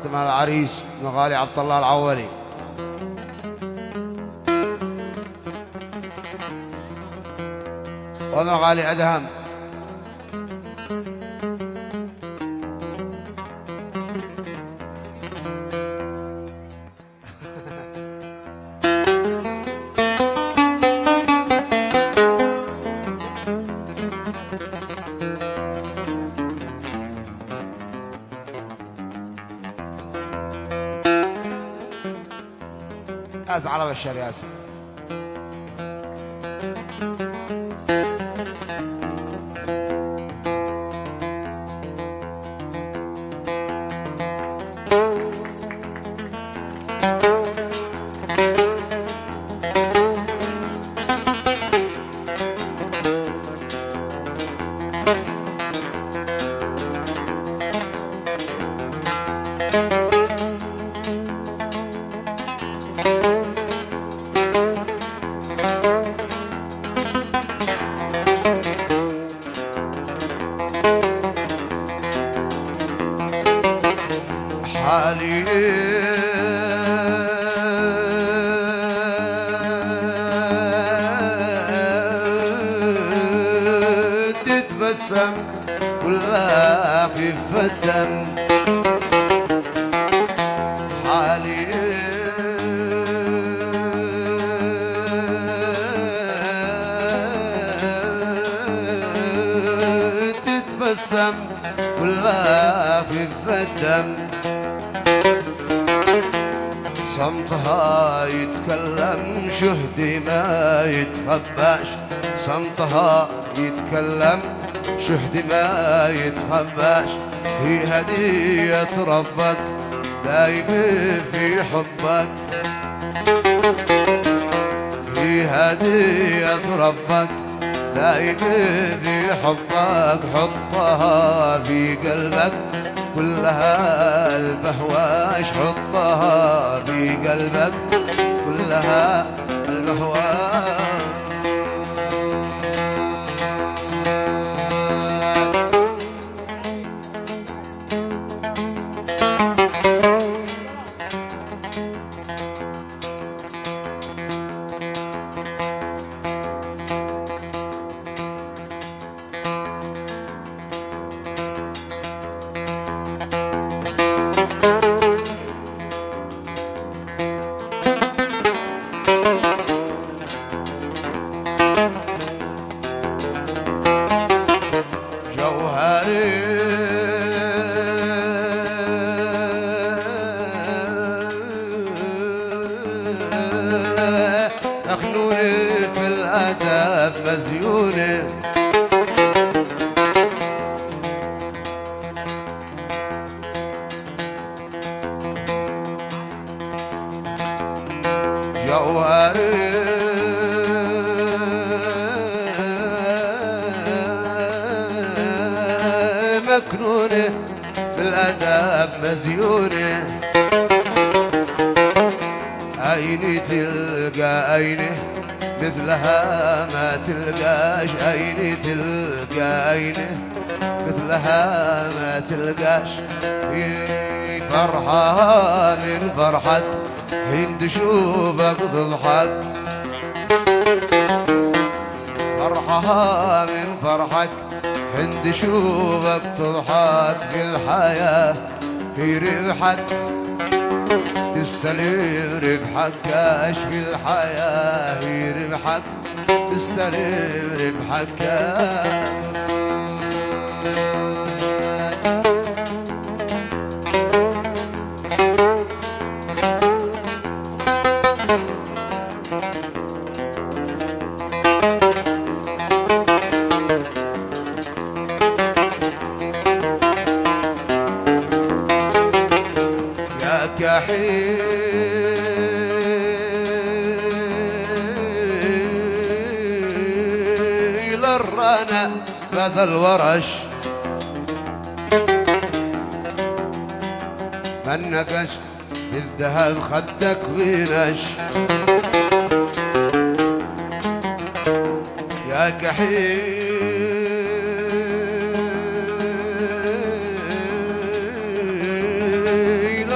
تقدم على العريس مغالي عبد الله العولي. ومغالي أدهم. ياس على بشر ياس. حالي تتبسم كلها خفة الدم. حالي تتبسم كلها خفة الدم. صمتها يتكلم شهدي ما يتخباش. صمتها يتكلم شهدي ما يتخباش. هي هدية ربك دايم في حبك. هي هدية ربك دايم في حبك. حطها في قلبك كلها البهواش. حطها في قلبك كلها البهواش. مخنونة في الأدب مزيونة. جوهري مكنونة في الأدب مزيونة. عيني تلقى عينه مثلها ما تلقاش. عيني تلقى عينه مثلها ما تلقاش. فرحة من فرحك حين تشوفك تضحك. فرحة من فرحك حين تشوفك تضحك. في الحياة في ربحك تستلم ربحك. اش في الحياة في ربحك تستلم ربحك. يا كحيل الرنا بذا الورش. من نقش بالذهب خدك وينش. يا كحيل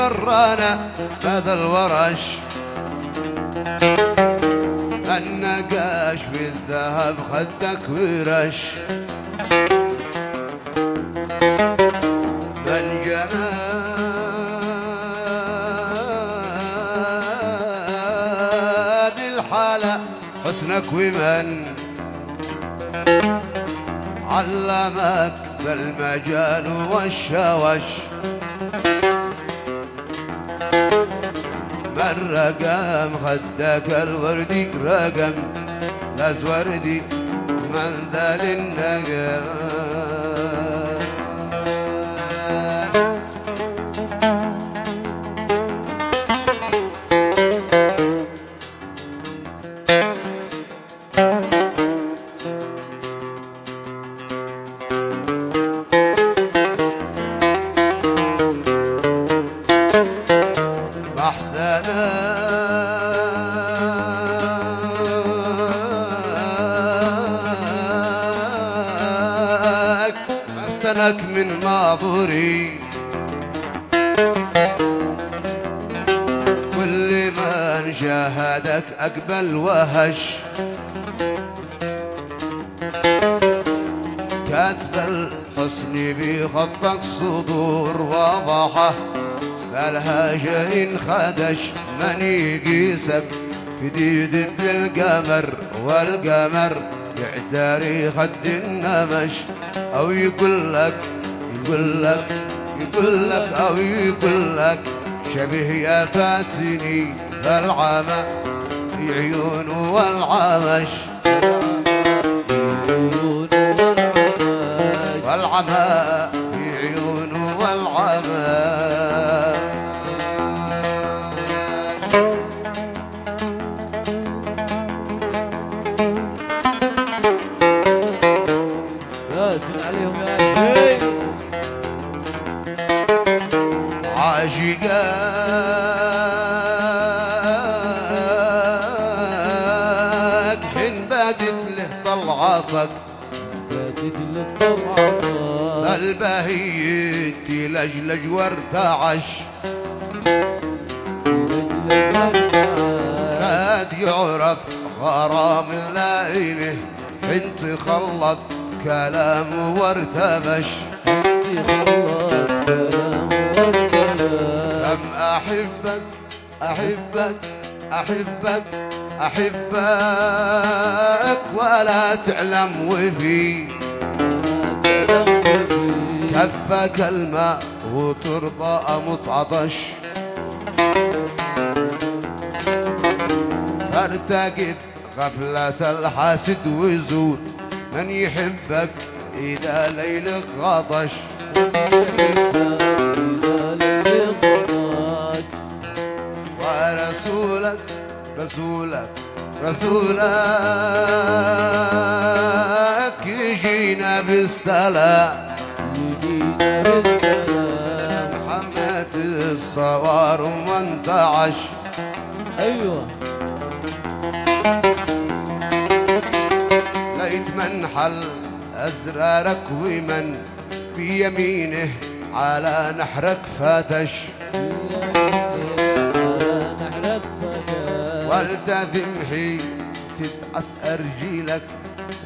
ورانا هذا الورش النقاش بالذهب خدك ورش من جنى بالحالة حسنك ومن علمك بالمجال والشوش من رقم خدك الوردي رقم الأزوردي من ذا للنقم مفتنك من ناظري كل من شاهدك أقبل وهش كاتب الحسن بخطك صدور واضحة مالها شيء خدش من يقيسك جديد بالقمر والقمر يعتري خد النمش أو يقول لك أو يقول لك شبه يا فاتني فالعمى في عيونه والعمش والعمى في عيونه والعمى عاشقاك حين بادت له طلعتك البهيتي لجلج وارتعش كاد يعرف غرام اللائمه حين تخلط كلامه وارتبش كم أحبك أحبك أحبك أحبك ولا تعلم وفي كفك الماء وترضى أموت عطش فارتقب غفلة الحاسد وزور من يحبك إذا ليلك غطش ورسولك رسولك يجينا بالسلام محمد الصوار وانتعش ايوه ليت من حل أزرارك ومن بيمينه على نحرك فاتش والتذمحي تدعس أرجيلك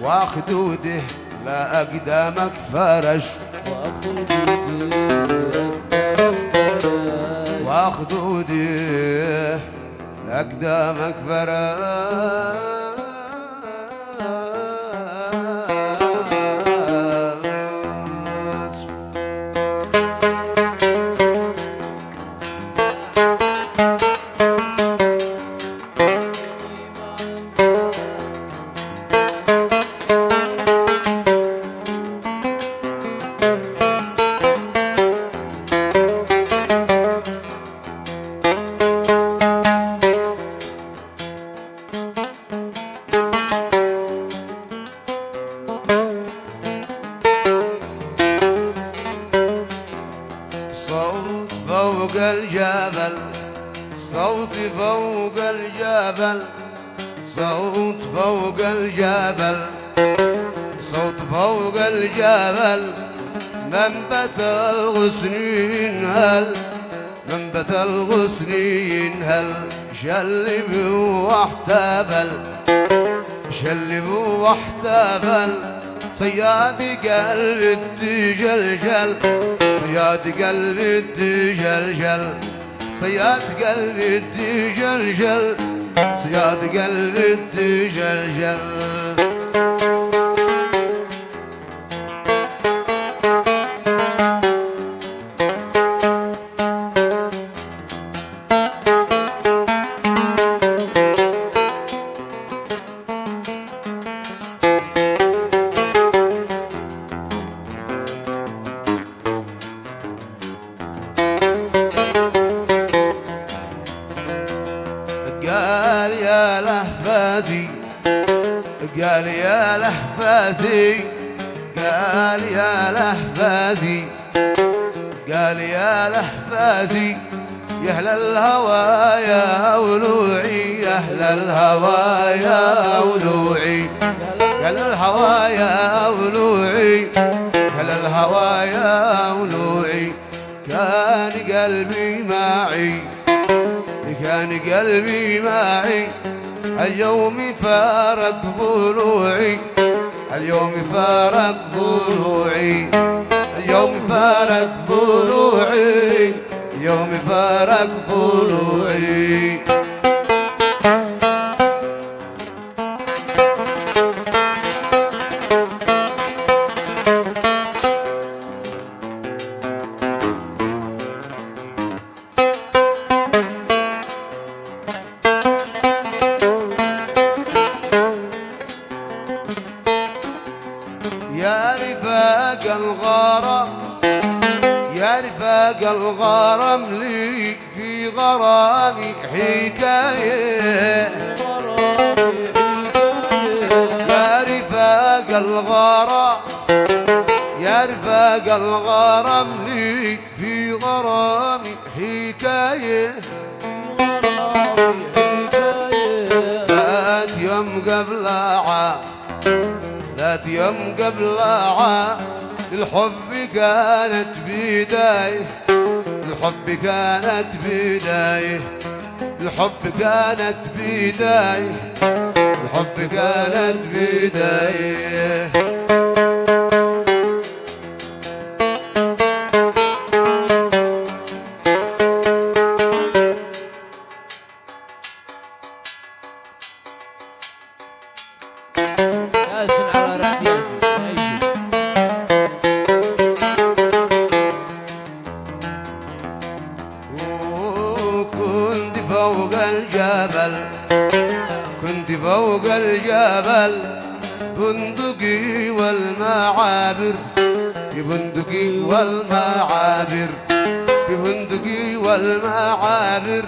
وخدوده لا أقدامك فرش وخدوده لا أقدامك فرش فوق الجبل صوتي فوق الجبل صوت فوق الجبل صوت فوق الجبل منبت الغصن ينهل منبت الغصن ينهل شلب واحتفل شلب واحتفل صياد قلب التجلجل صياد قلب التجلجل صياد قلب التجلجل صياد قلب التجلجل قال يا لهفازي قال يا لهفازي قال يا لهفازي قال يا لهفازي يا أهل الهوى يا ولوعي يا أهل الهوى يا ولوعي يا أهل الهوى يا ولوعي يا أهل الهوى يا ولوعي كان قلبي معي كان قلبي معي اليوم فارق ضلوعي اليوم فارق ضلوعي اليوم فارق ضلوعي اليوم فارق ضلوعي يا رفاق الغرام يا رفاق الغرام لي في غرامي حكاية يا رفاق الغرام يا رفاق الغرام لي في غرامي حكاية ذات يوم قبل عام ذات يوم قبل عام الحب كانت بداية الحب كانت بداية الحب كانت بداية الحب كانت بداية ياسن على رأي ياسن كنت فوق الجبل كنت فوق الجبل بندقي والمعابر ببندقي والمعابر ببندقي والمعابر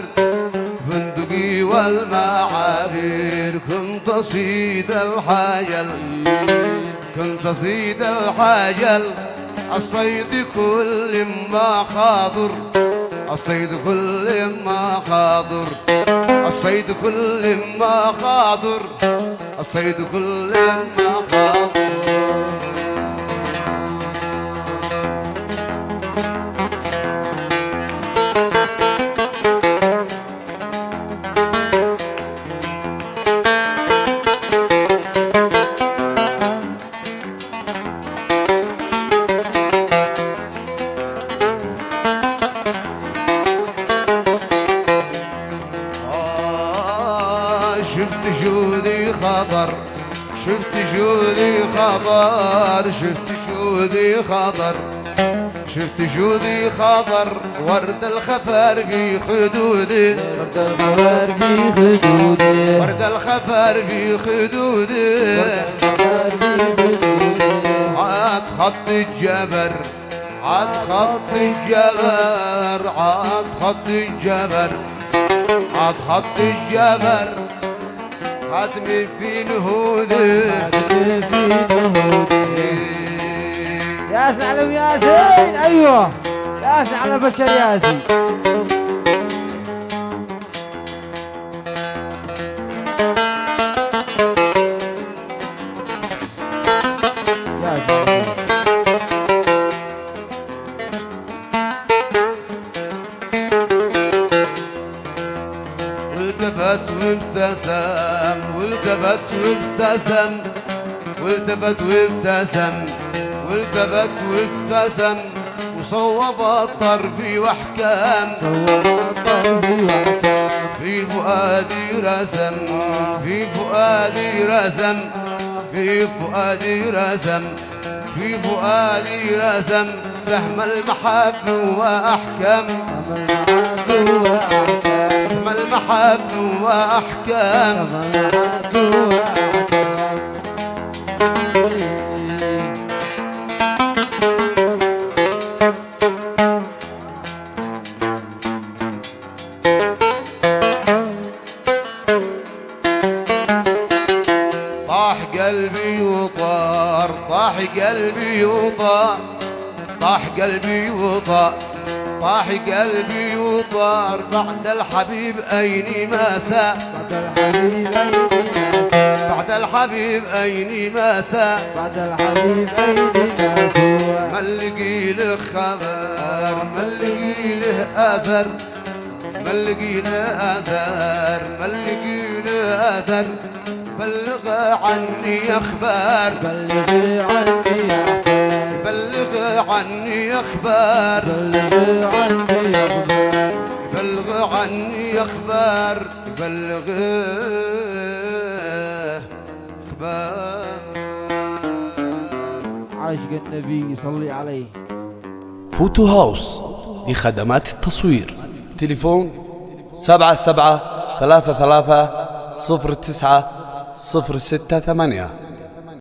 بندقي والمعابر كنت أصيد الحجل كنت أصيد الحجل الصيد كل ما خاضر الصيد كل ما خاضر الصيد كل ما خاضر الصيد كل ما خاضر شفت جودي خطر شفت جودي خطر شفت جودي خطر شفت جودي خطر ورد الخفر في خدودي ورد الخفر في خدودي ورد الخفر في خدودي عاد خط الجبر عاد خط الجبر عاد خط الجبر عاد خط الجبر خاتمي في نهودي ياسن علم ياسين ايوه ياسن على بشر ياسين والتفت وابتسم والتفت وابتسم والتفت وابتسم والتفت وابتسم وصوب الطرف واحكام في فؤادي رسم في فؤادي رسم في فؤادي رسم في فؤادي رسم سهم المحب وأحكام سهم المحب وأحكام طاح قلبي وطار طاح قلبي وطار طاح قلبي وطار طاح قلبي وطار بعد الحبيب أين ما ساء بعد الحبيب أين ما ساء بعد الحبيب أين ما سوى ما نلقي له خبر ما نلقي له أثر ما نلقي له أثر ما نلقي له أثر بلغ عني أخبار بلغ عني أخبار بلغ عني أخبار بلغ عني أخبار بلغ عني أخبار بلغ أخبار. عاشق النبي صلي عليه. فوتو هاوس لخدمات التصوير. تليفون 77 33 09 068.